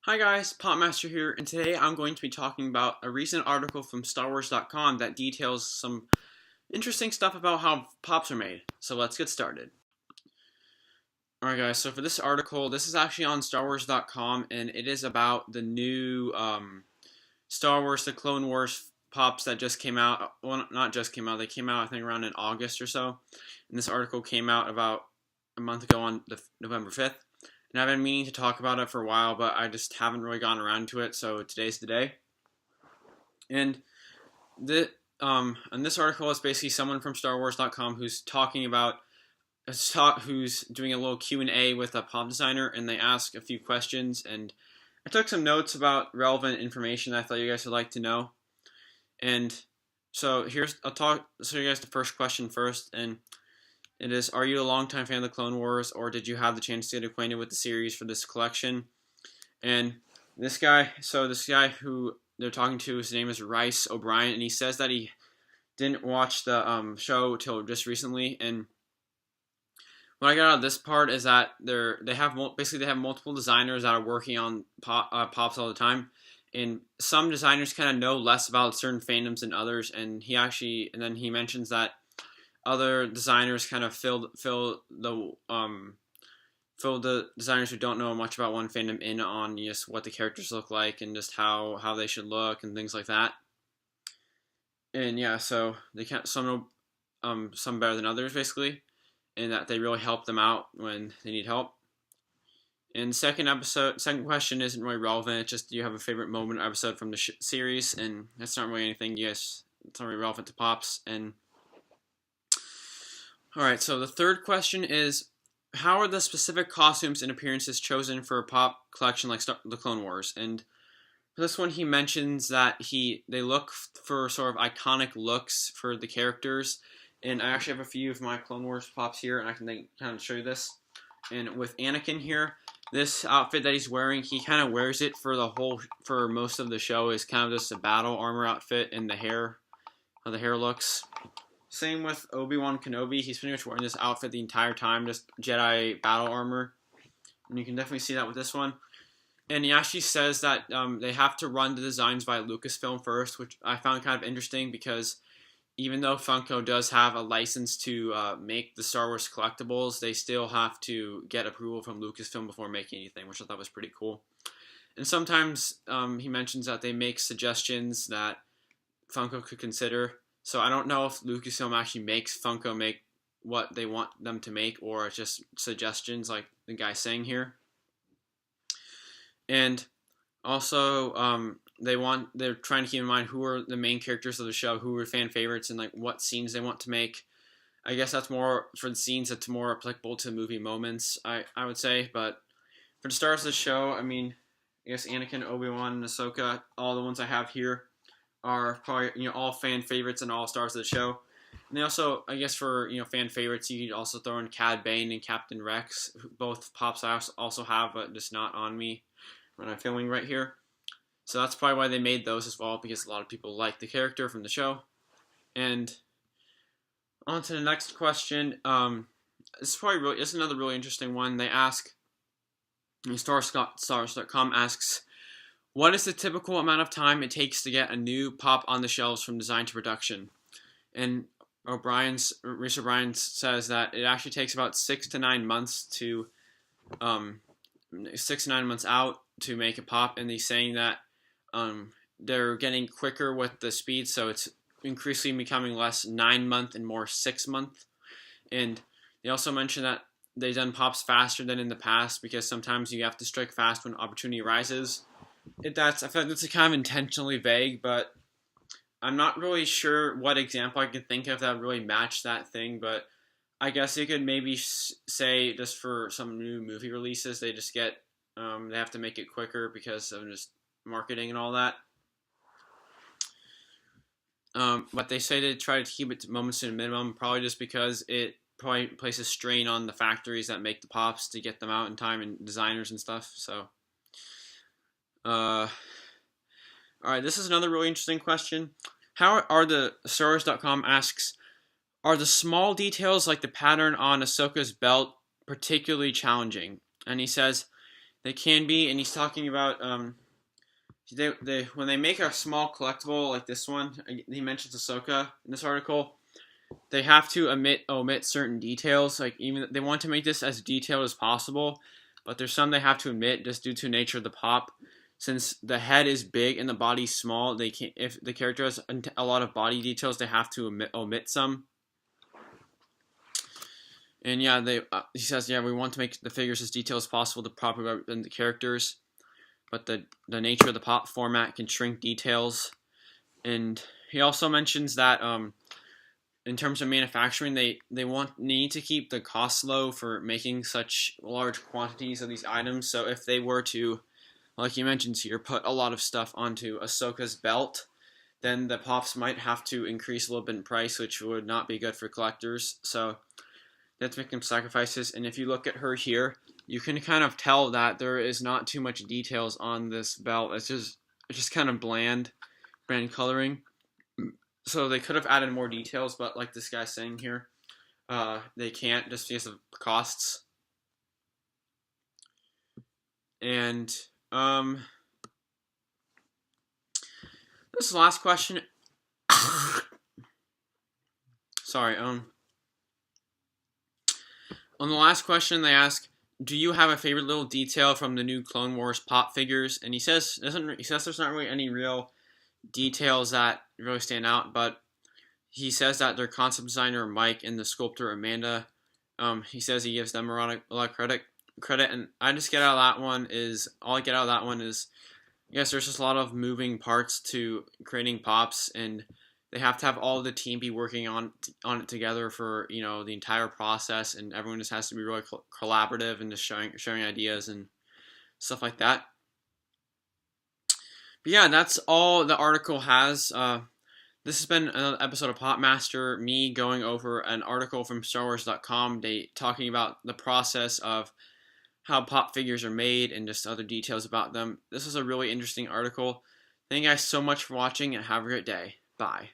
Hi guys, Popmaster here, and today I'm going to be talking about a recent article from StarWars.com that details some interesting stuff about how pops are made. So let's get started. Alright guys, so for this article, this is actually on StarWars.com, and it is about the new Star Wars The Clone Wars pops that just came out. Well, not just came out, they came out I think around in August or so. And this article came out about a month ago on November 5th. And I've been meaning to talk about it for a while, but I just haven't really gotten around to it, so today's the day. And this article is basically someone from StarWars.com who's talking about, who's doing a little Q&A with a pop designer, and they ask a few questions, and I took some notes about relevant information that I thought you guys would like to know. And so I'll show you guys the first question first, and it is, are you a longtime fan of the Clone Wars, or did you have the chance to get acquainted with the series for this collection? And this guy who they're talking to, his name is Rice O'Brien, and he says that he didn't watch the show till just recently. And what I got out of this part is that they have multiple designers that are working on pops all the time, and some designers kind of know less about certain fandoms than others. And then he mentions that other designers kind of fill the designers who don't know much about one fandom in on just what the characters look like and just how they should look and things like that. And yeah, so they can't some better than others basically, and that they really help them out when they need help. And second question isn't really relevant. It's just, do you have a favorite moment or episode from the series? And that's not really anything. Yes, it's not really relevant to pops. And alright, so the third question is, how are the specific costumes and appearances chosen for a pop collection like the Clone Wars? And for this one, he mentions that they look for sort of iconic looks for the characters. And I actually have a few of my Clone Wars pops here, and I can kind of show you this. And with Anakin here, this outfit that he's wearing, he kind of wears it for most of the show. Is kind of just a battle armor outfit, and how the hair looks. Same with Obi-Wan Kenobi. He's pretty much wearing this outfit the entire time, just Jedi battle armor. And you can definitely see that with this one. And he actually says that they have to run the designs by Lucasfilm first, which I found kind of interesting because even though Funko does have a license to make the Star Wars collectibles, they still have to get approval from Lucasfilm before making anything, which I thought was pretty cool. And sometimes he mentions that they make suggestions that Funko could consider. So I don't know if Lucasfilm actually makes Funko make what they want them to make, or it's just suggestions like the guy saying here. And also, they're trying to keep in mind who are the main characters of the show, who are fan favorites, and like what scenes they want to make. I guess that's more for the scenes that's more applicable to movie moments, I would say. But for the stars of the show, I mean, I guess Anakin, Obi-Wan, and Ahsoka, all the ones I have here, are probably all fan favorites and all stars of the show. And they also, I guess for fan favorites, you could also throw in Cad Bane and Captain Rex, both pops I also have, but just not on me when I'm filming right here. So that's probably why they made those as well, because a lot of people like the character from the show. And on to the next question. This is another really interesting one. They ask, Stars.com asks, what is the typical amount of time it takes to get a new pop on the shelves from design to production? And Reese O'Brien says that it actually takes about 6 to 9 months out to make a pop, and he's saying that they're getting quicker with the speed, so it's increasingly becoming less 9-month and more 6-month. And they also mention that they've done pops faster than in the past because sometimes you have to strike fast when opportunity arises. I feel like that's kind of intentionally vague, but I'm not really sure what example I could think of that would really match that thing. But I guess you could maybe say just for some new movie releases, they just they have to make it quicker because of just marketing and all that. But they say they try to keep it to moments to a minimum, probably just because it probably places strain on the factories that make the pops to get them out in time, and designers and stuff. So. Alright, this is another really interesting question. How are the Stars.com asks, are the small details like the pattern on Ahsoka's belt particularly challenging? And he says, They can be, and he's talking about they when they make a small collectible like this one, he mentions Ahsoka in this article. They have to omit certain details. Like even they want to make this as detailed as possible, but there's some they have to omit just due to the nature of the pop. Since the head is big and the body's small, they can't. If the character has a lot of body details, they have to omit some. And yeah, he says, yeah, we want to make the figures as detailed as possible to properly represent the characters, but the nature of the pop format can shrink details. And he also mentions that in terms of manufacturing, they need to keep the costs low for making such large quantities of these items. So if they were to, like he mentions here, put a lot of stuff onto Ahsoka's belt, then the pops might have to increase a little bit in price, which would not be good for collectors. So they have to make some sacrifices. And if you look at her here, you can kind of tell that there is not too much details on this belt. It's just kind of bland coloring. So they could have added more details, but like this guy's saying here, they can't just because of costs. And this is the last question. Sorry. On the last question, they ask, "Do you have a favorite little detail from the new Clone Wars pop figures?" And he says there's not really any real details that really stand out, but he says that their concept designer Mike and the sculptor Amanda, he says he gives them a lot of credit, and I just get out of that one is all I get out of that one is, yes, there's just a lot of moving parts to creating pops, and they have to have all the team be working on it together for the entire process, and everyone just has to be really collaborative and just sharing ideas and stuff like that. But yeah, that's all the article has. This has been another episode of Popmaster, me going over an article from StarWars.com, talking about the process of how pop figures are made and just other details about them. This was a really interesting article. Thank you guys so much for watching and have a great day. Bye.